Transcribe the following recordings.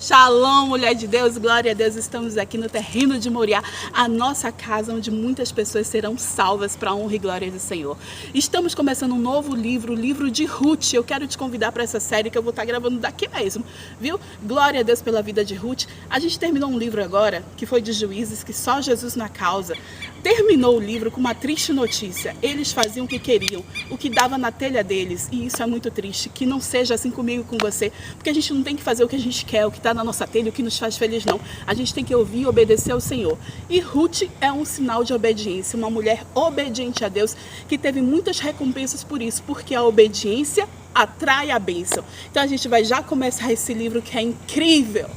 Shalom, mulher de Deus, glória a Deus, estamos aqui no terreno de Moriá, a nossa casa onde muitas pessoas serão salvas para a honra e glória do Senhor. Estamos começando um novo livro, o livro de Ruth. Eu quero te convidar para essa série que eu vou estar gravando daqui mesmo, viu? Glória a Deus pela vida de Ruth. A gente terminou um livro agora, que foi de Juízes, que só Jesus na causa. Terminou o livro com uma triste notícia. Eles faziam o que queriam, o que dava na telha deles, e isso é muito triste. Que não seja assim comigo e com você, porque a gente não tem que fazer o que a gente quer, o que está na nossa telha, o que nos faz feliz, não. A gente tem que ouvir e obedecer ao Senhor. E Ruth é um sinal de obediência, uma mulher obediente a Deus, que teve muitas recompensas por isso, porque a obediência atrai a bênção. Então a gente vai já começar esse livro que é incrível.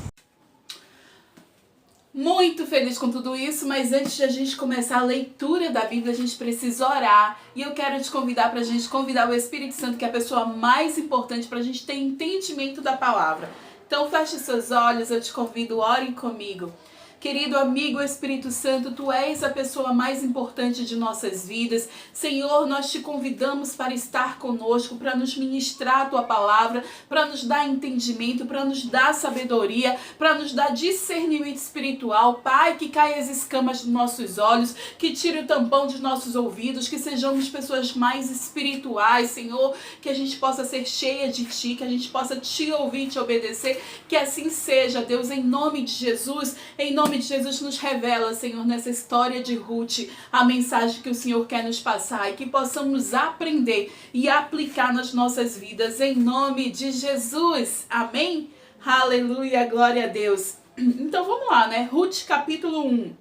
Muito feliz com tudo isso, mas antes de a gente começar a leitura da Bíblia, a gente precisa orar. E eu quero te convidar para a gente convidar o Espírito Santo, que é a pessoa mais importante para a gente ter entendimento da palavra. Então feche seus olhos, eu te convido, ore comigo. Querido amigo Espírito Santo, Tu és a pessoa mais importante de nossas vidas. Senhor, nós te convidamos para estar conosco, para nos ministrar a Tua palavra, para nos dar entendimento, para nos dar sabedoria, para nos dar discernimento espiritual. Pai, que caia as escamas dos nossos olhos, que tire o tampão dos nossos ouvidos, que sejamos pessoas mais espirituais, Senhor, que a gente possa ser cheia de Ti, que a gente possa Te ouvir e Te obedecer. Que assim seja, Deus, em nome de Jesus, em nome de Jesus, nos revela, Senhor, nessa história de Ruth, a mensagem que o Senhor quer nos passar e que possamos aprender e aplicar nas nossas vidas, em nome de Jesus. Amém? Aleluia, glória a Deus. Então vamos lá, né? Ruth, capítulo 1.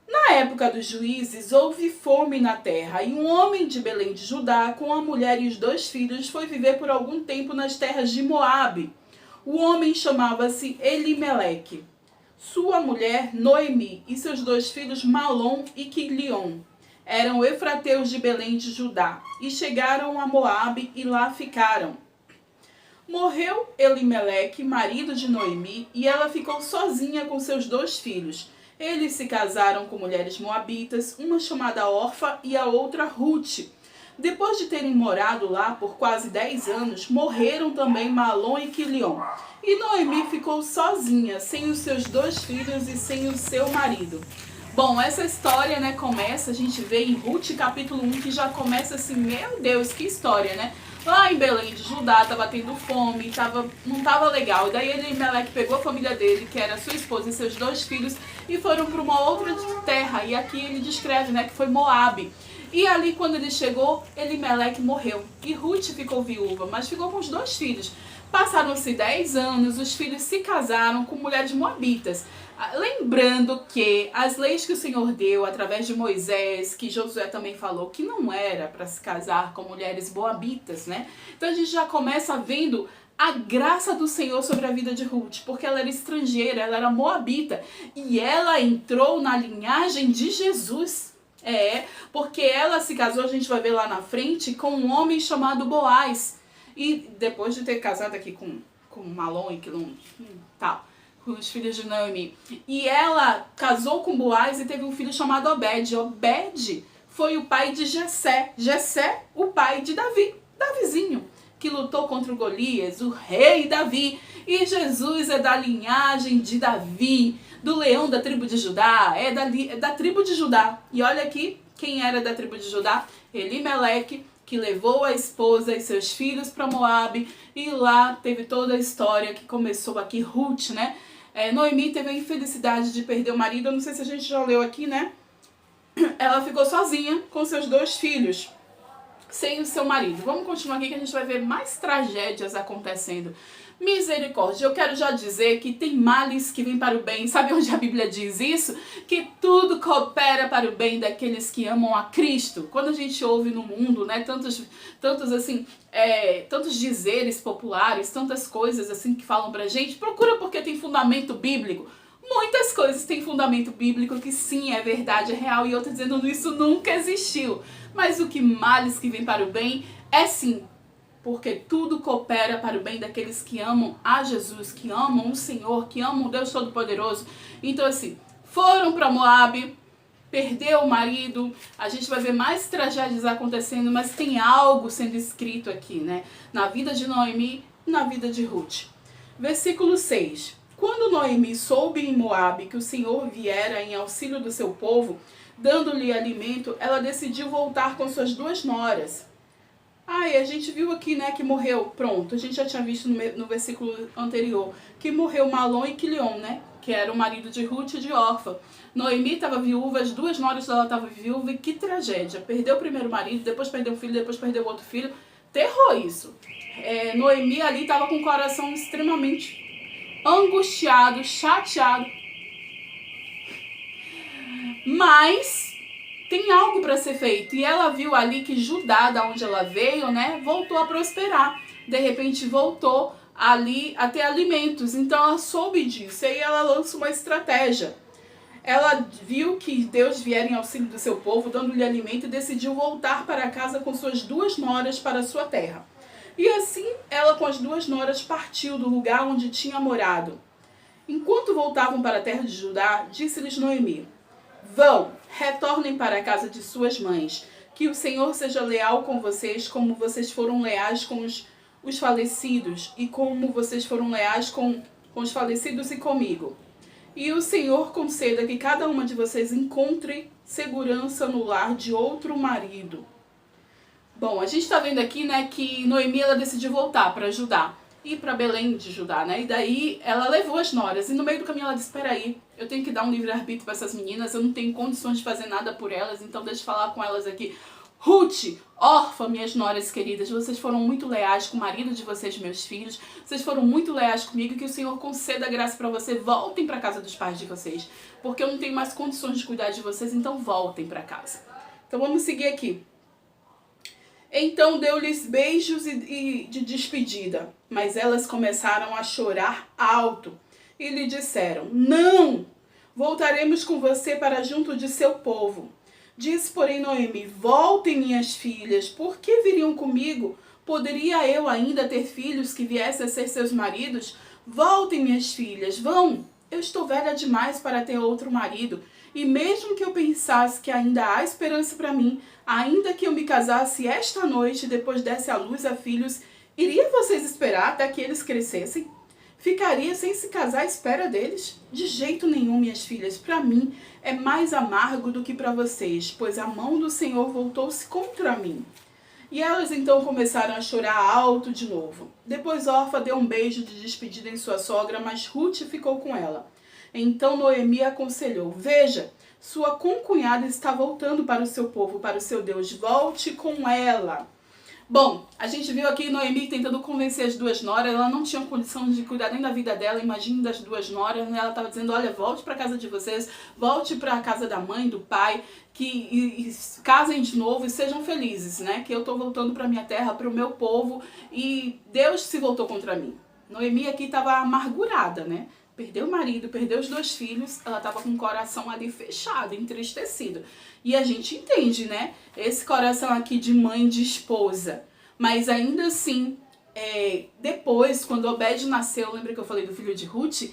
Na época dos juízes, houve fome na terra, e um homem de Belém de Judá, com a mulher e os 2 filhos, foi viver por algum tempo nas terras de Moabe. O homem chamava-se Elimeleque. Sua mulher, Noemi, e seus 2 filhos, Malom e Quilion, eram efrateus de Belém de Judá, e chegaram a Moabe e lá ficaram. Morreu Elimeleque, marido de Noemi, e ela ficou sozinha com seus 2 filhos. Eles se casaram com mulheres moabitas, uma chamada Orfa e a outra Ruth. Depois de terem morado lá por quase 10 anos, morreram também Malom e Quilion. E Noemi ficou sozinha, sem os seus 2 filhos e sem o seu marido. Bom, essa história, né, começa, a gente vê em Ruth capítulo 1, que já começa assim, meu Deus, que história, né? Lá em Belém de Judá, tava tendo fome, não tava legal. E daí Elimeleque pegou a família dele, que era sua esposa e seus 2 filhos, e foram para uma outra terra. E aqui ele descreve, né, que foi Moabe. E ali, quando ele chegou, Elimeleque morreu. E Ruth ficou viúva, mas ficou com os 2 filhos. Passaram-se 10 anos, os filhos se casaram com mulheres moabitas. Lembrando que as leis que o Senhor deu através de Moisés, que Josué também falou, que não era para se casar com mulheres moabitas, né? Então a gente já começa vendo a graça do Senhor sobre a vida de Ruth, porque ela era estrangeira, ela era moabita, e ela entrou na linhagem de Jesus. Porque ela se casou, a gente vai ver lá na frente, com um homem chamado Boaz. E depois de ter casado aqui com Malom e Quilion, tal, com os filhos de Noemi. E ela casou com Boaz e teve um filho chamado Obed. Obed foi o pai de Jessé. Jessé, o pai de Davi, Davizinho, que lutou contra o Golias, o rei Davi. E Jesus é da linhagem de Davi, do leão da tribo de Judá, é da tribo de Judá. E olha aqui quem era da tribo de Judá: Elimeleque, que levou a esposa e seus filhos para Moabe, e lá teve toda a história que começou aqui, Ruth, né? Noemi teve a infelicidade de perder o marido, eu não sei se a gente já leu aqui, né? Ela ficou sozinha com seus 2 filhos, sem o seu marido. Vamos continuar aqui que a gente vai ver mais tragédias acontecendo. Misericórdia, eu quero já dizer que tem males que vêm para o bem. Sabe onde a Bíblia diz isso? Que tudo coopera para o bem daqueles que amam a Cristo. Quando a gente ouve no mundo, né, tantos dizeres populares, tantas coisas assim que falam pra gente, procura porque tem fundamento bíblico. Muitas coisas têm fundamento bíblico que sim, é verdade, é real, e eu tô dizendo isso nunca existiu. Mas o que males que vêm para o bem é sim, porque tudo coopera para o bem daqueles que amam a Jesus, que amam o Senhor, que amam o Deus Todo-Poderoso. Então assim, foram para Moabe, perdeu o marido, a gente vai ver mais tragédias acontecendo, mas tem algo sendo escrito aqui, né? Na vida de Noemi, na vida de Ruth. Versículo 6. Quando Noemi soube em Moabe que o Senhor viera em auxílio do seu povo, dando-lhe alimento, ela decidiu voltar com suas 2 noras. E a gente viu aqui, né, que morreu, pronto, a gente já tinha visto no versículo anterior, que morreu Malom e Quilion, né, que era o marido de Ruth e de Orfa. Noemi estava viúva, as 2 noras dela estavam viúvas, e que tragédia, perdeu o primeiro marido, depois perdeu um filho, depois perdeu outro filho, terror isso. Noemi ali estava com o coração extremamente angustiado, chateado, mas tem algo para ser feito. E ela viu ali que Judá, da onde ela veio, né, voltou a prosperar. De repente voltou ali a ter alimentos. Então ela soube disso. E aí ela lança uma estratégia. Ela viu que Deus viera em auxílio do seu povo, dando-lhe alimento, e decidiu voltar para casa com suas 2 noras para a sua terra. E assim ela com as 2 noras partiu do lugar onde tinha morado. Enquanto voltavam para a terra de Judá, disse-lhes Noemi: vão, retornem para a casa de suas mães, que o Senhor seja leal com vocês, como vocês foram leais com os falecidos, e como vocês foram leais com os falecidos e comigo. E o Senhor conceda que cada uma de vocês encontre segurança no lar de outro marido. Bom, a gente está vendo aqui, né, que Noemi ela decidiu voltar para Judá, ir para Belém de Judá, né? E daí ela levou as noras. E no meio do caminho ela disse: espera aí, eu tenho que dar um livre-arbítrio para essas meninas, eu não tenho condições de fazer nada por elas, então deixa eu falar com elas aqui. Ruth, Orfa, minhas noras queridas, vocês foram muito leais com o marido de vocês, meus filhos. Vocês foram muito leais comigo, que o Senhor conceda graça para vocês. Voltem para casa dos pais de vocês, porque eu não tenho mais condições de cuidar de vocês, então voltem para casa. Então vamos seguir aqui. Então deu-lhes beijos de despedida, mas elas começaram a chorar alto e lhe disseram: não, voltaremos com você para junto de seu povo. Disse, porém, Noemi: voltem, minhas filhas, por que viriam comigo? Poderia eu ainda ter filhos que viessem a ser seus maridos? Voltem, minhas filhas, vão. Eu estou velha demais para ter outro marido. E mesmo que eu pensasse que ainda há esperança para mim, ainda que eu me casasse esta noite e depois desse à luz a filhos, iria vocês esperar até que eles crescessem? Ficaria sem se casar à espera deles? De jeito nenhum, minhas filhas. Para mim é mais amargo do que para vocês, pois a mão do Senhor voltou-se contra mim. E elas então começaram a chorar alto de novo. Depois Orfa deu um beijo de despedida em sua sogra, mas Ruth ficou com ela. Então Noemi aconselhou: veja, sua concunhada está voltando para o seu povo, para o seu Deus, volte com ela. Bom, a gente viu aqui Noemi tentando convencer as 2 noras, ela não tinha condição de cuidar nem da vida dela, imagine das 2 noras, né? Ela estava dizendo: olha, volte para a casa de vocês, volte para a casa da mãe, do pai, e casem de novo e sejam felizes, né? Que eu estou voltando para minha terra, para o meu povo, e Deus se voltou contra mim. Noemi aqui estava amargurada, né? Perdeu o marido, perdeu os 2 filhos, ela estava com o coração ali fechado, entristecido. E a gente entende, né? Esse coração aqui de mãe, de esposa. Mas ainda assim, depois, quando Obed nasceu, lembra que eu falei do filho de Ruth?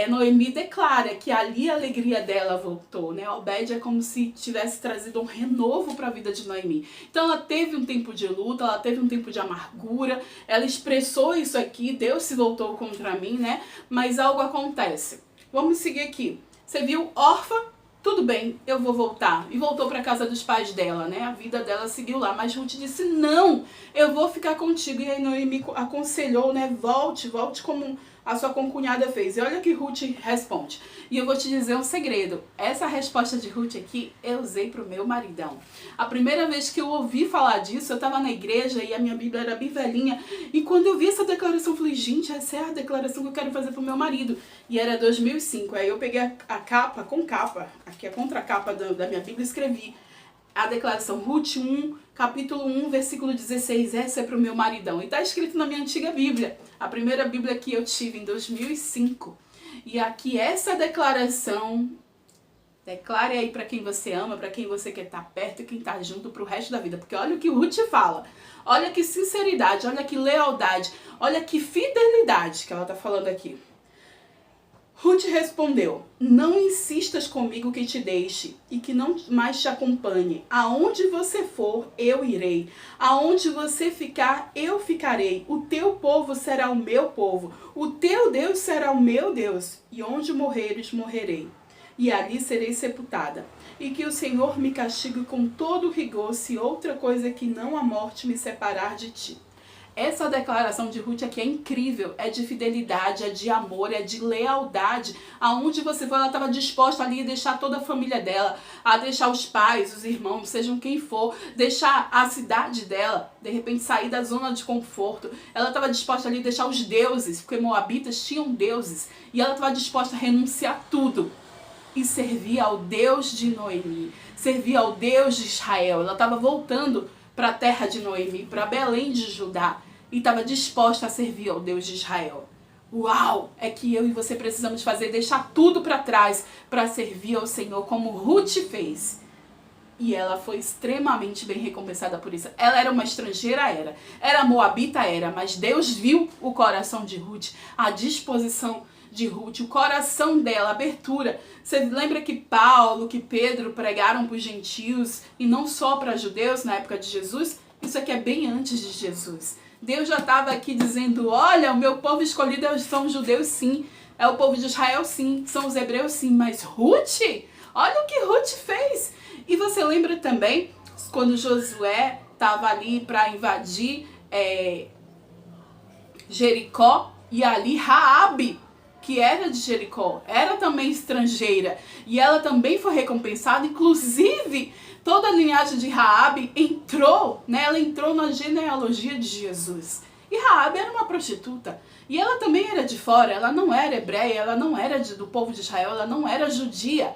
Noemi declara que ali a alegria dela voltou, né? Obed é como se tivesse trazido um renovo para a vida de Noemi. Então ela teve um tempo de luta, ela teve um tempo de amargura, ela expressou isso aqui: Deus se voltou contra mim, né? Mas algo acontece. Vamos seguir aqui. Você viu Orfa? Tudo bem, eu vou voltar. E voltou para a casa dos pais dela, né? A vida dela seguiu lá. Mas Ruth disse: não, eu vou ficar contigo. E aí Noemi aconselhou, né? Volte como a sua concunhada fez. E olha que Ruth responde. E eu vou te dizer um segredo. Essa resposta de Ruth aqui, eu usei pro meu maridão. A primeira vez que eu ouvi falar disso, eu estava na igreja e a minha Bíblia era bem velhinha. E quando eu vi essa declaração, eu falei: gente, essa é a declaração que eu quero fazer pro meu marido. E era 2005. Aí eu peguei a capa, aqui a contracapa da minha Bíblia, e escrevi a declaração: Ruth 1, capítulo 1, versículo 16, essa é para o meu maridão. E está escrito na minha antiga Bíblia, a primeira Bíblia que eu tive em 2005. E aqui essa declaração, declare aí para quem você ama, para quem você quer estar perto e quem está junto para o resto da vida. Porque olha o que Ruth fala, olha que sinceridade, olha que lealdade, olha que fidelidade que ela está falando aqui. Ruth respondeu: não insistas comigo que te deixe e que não mais te acompanhe. Aonde você for, eu irei. Aonde você ficar, eu ficarei. O teu povo será o meu povo. O teu Deus será o meu Deus. E onde morreres, morrerei. E ali serei sepultada. E que o Senhor me castigue com todo rigor, se outra coisa que não a morte me separar de ti. Essa declaração de Ruth aqui é incrível, é de fidelidade, é de amor, é de lealdade. Aonde você for, ela estava disposta ali a deixar toda a família dela, a deixar os pais, os irmãos, sejam quem for, deixar a cidade dela, de repente sair da zona de conforto. Ela estava disposta ali a deixar os deuses, porque moabitas tinham deuses, e ela estava disposta a renunciar a tudo e servir ao Deus de Noemi, servir ao Deus de Israel. Ela estava voltando para a terra de Noemi, para Belém de Judá, e estava disposta a servir ao Deus de Israel. Uau! É que eu e você precisamos fazer, deixar tudo para trás para servir ao Senhor, como Ruth fez. E ela foi extremamente bem recompensada por isso. Ela era uma estrangeira, era moabita, mas Deus viu o coração de Ruth, a disposição de Ruth, o coração dela, a abertura. Você lembra que Paulo, que Pedro pregaram para os gentios e não só para judeus na época de Jesus? Isso aqui é bem antes de Jesus. Deus já estava aqui dizendo: olha, o meu povo escolhido são os judeus, sim. É o povo de Israel, sim. São os hebreus, sim. Mas Ruth, olha o que Ruth fez. E você lembra também quando Josué estava ali para invadir Jericó, e ali Raabe, que era de Jericó, era também estrangeira, e ela também foi recompensada. Inclusive, toda a linhagem de Raabe entrou, né? Ela entrou na genealogia de Jesus. E Raabe era uma prostituta, e ela também era de fora, ela não era hebreia, ela não era do povo de Israel, ela não era judia.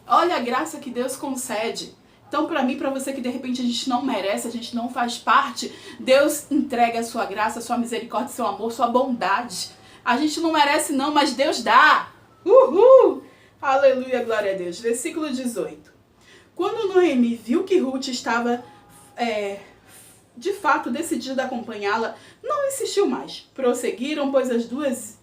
Olha a graça que Deus concede. Então, para mim, para você que de repente a gente não merece, a gente não faz parte, Deus entrega a sua graça, a sua misericórdia, seu amor, sua bondade. A gente não merece não, mas Deus dá. Uhul! Aleluia, glória a Deus. Versículo 18. Quando Noemi viu que Ruth estava, de fato, decidida a acompanhá-la, não insistiu mais. Prosseguiram, pois as duas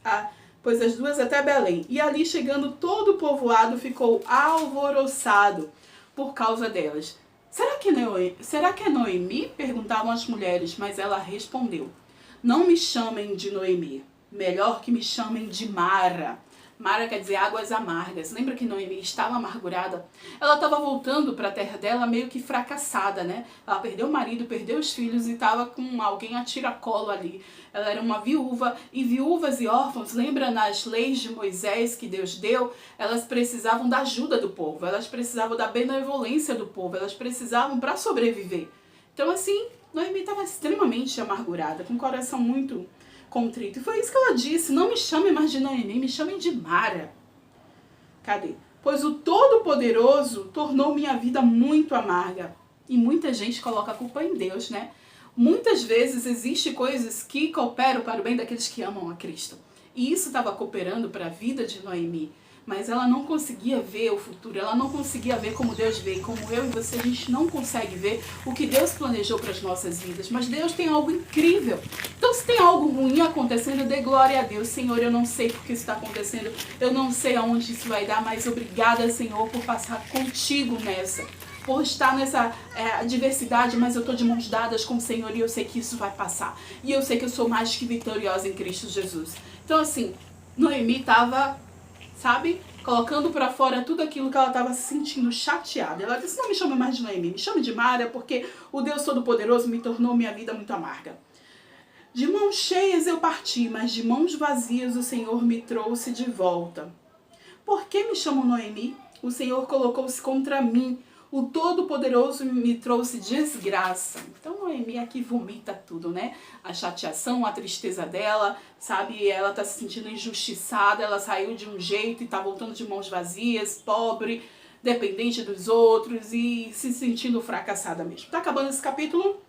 até Belém. E ali, chegando, todo o povoado ficou alvoroçado por causa delas. Será que é Noemi? Perguntavam as mulheres, mas ela respondeu: não me chamem de Noemi, melhor que me chamem de Mara. Mara quer dizer águas amargas. Lembra que Noemi estava amargurada? Ela estava voltando para a terra dela meio que fracassada, né? Ela perdeu o marido, perdeu os filhos e estava com alguém a tiracolo ali. Ela era uma viúva, e viúvas e órfãos, lembra nas leis de Moisés que Deus deu? Elas precisavam da ajuda do povo, elas precisavam da benevolência do povo, elas precisavam para sobreviver. Então assim, Noemi estava extremamente amargurada, com o coração muito contrito. E foi isso que ela disse: não me chamem mais de Noemi, me chamem de Mara. Cadê? Pois o Todo-Poderoso tornou minha vida muito amarga. E muita gente coloca a culpa em Deus, né? Muitas vezes existem coisas que cooperam para o bem daqueles que amam a Cristo. E isso estava cooperando para a vida de Noemi. Mas ela não conseguia ver o futuro, ela não conseguia ver como Deus vê. Como eu e você, a gente não consegue ver o que Deus planejou para as nossas vidas. Mas Deus tem algo incrível. Então, se tem algo ruim acontecendo, dê glória a Deus. Senhor, eu não sei porque isso está acontecendo, eu não sei aonde isso vai dar, mas obrigada, Senhor, por passar contigo nessa. Por estar nessa adversidade, mas eu estou de mãos dadas com o Senhor e eu sei que isso vai passar. E eu sei que eu sou mais que vitoriosa em Cristo Jesus. Então, assim, Noemi estava, sabe, colocando para fora tudo aquilo que ela estava se sentindo chateada. Ela disse: não me chame mais de Noemi, me chame de Mara, porque o Deus Todo-Poderoso me tornou minha vida muito amarga. De mãos cheias eu parti, mas de mãos vazias o Senhor me trouxe de volta. Por que me chamo Noemi? O Senhor colocou-se contra mim. O Todo-Poderoso me trouxe desgraça. Então Noemi aqui vomita tudo, né? A chateação, a tristeza dela, sabe? Ela tá se sentindo injustiçada, ela saiu de um jeito e tá voltando de mãos vazias, pobre, dependente dos outros e se sentindo fracassada mesmo. Tá acabando esse capítulo?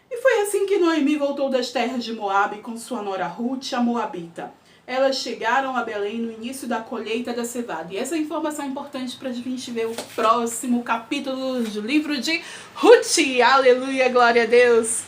E foi assim que Noemi voltou das terras de Moabe com sua nora Ruth, a Moabita. Elas chegaram a Belém no início da colheita da cevada. E essa informação é importante para a gente ver o próximo capítulo do livro de Ruth. Aleluia, glória a Deus!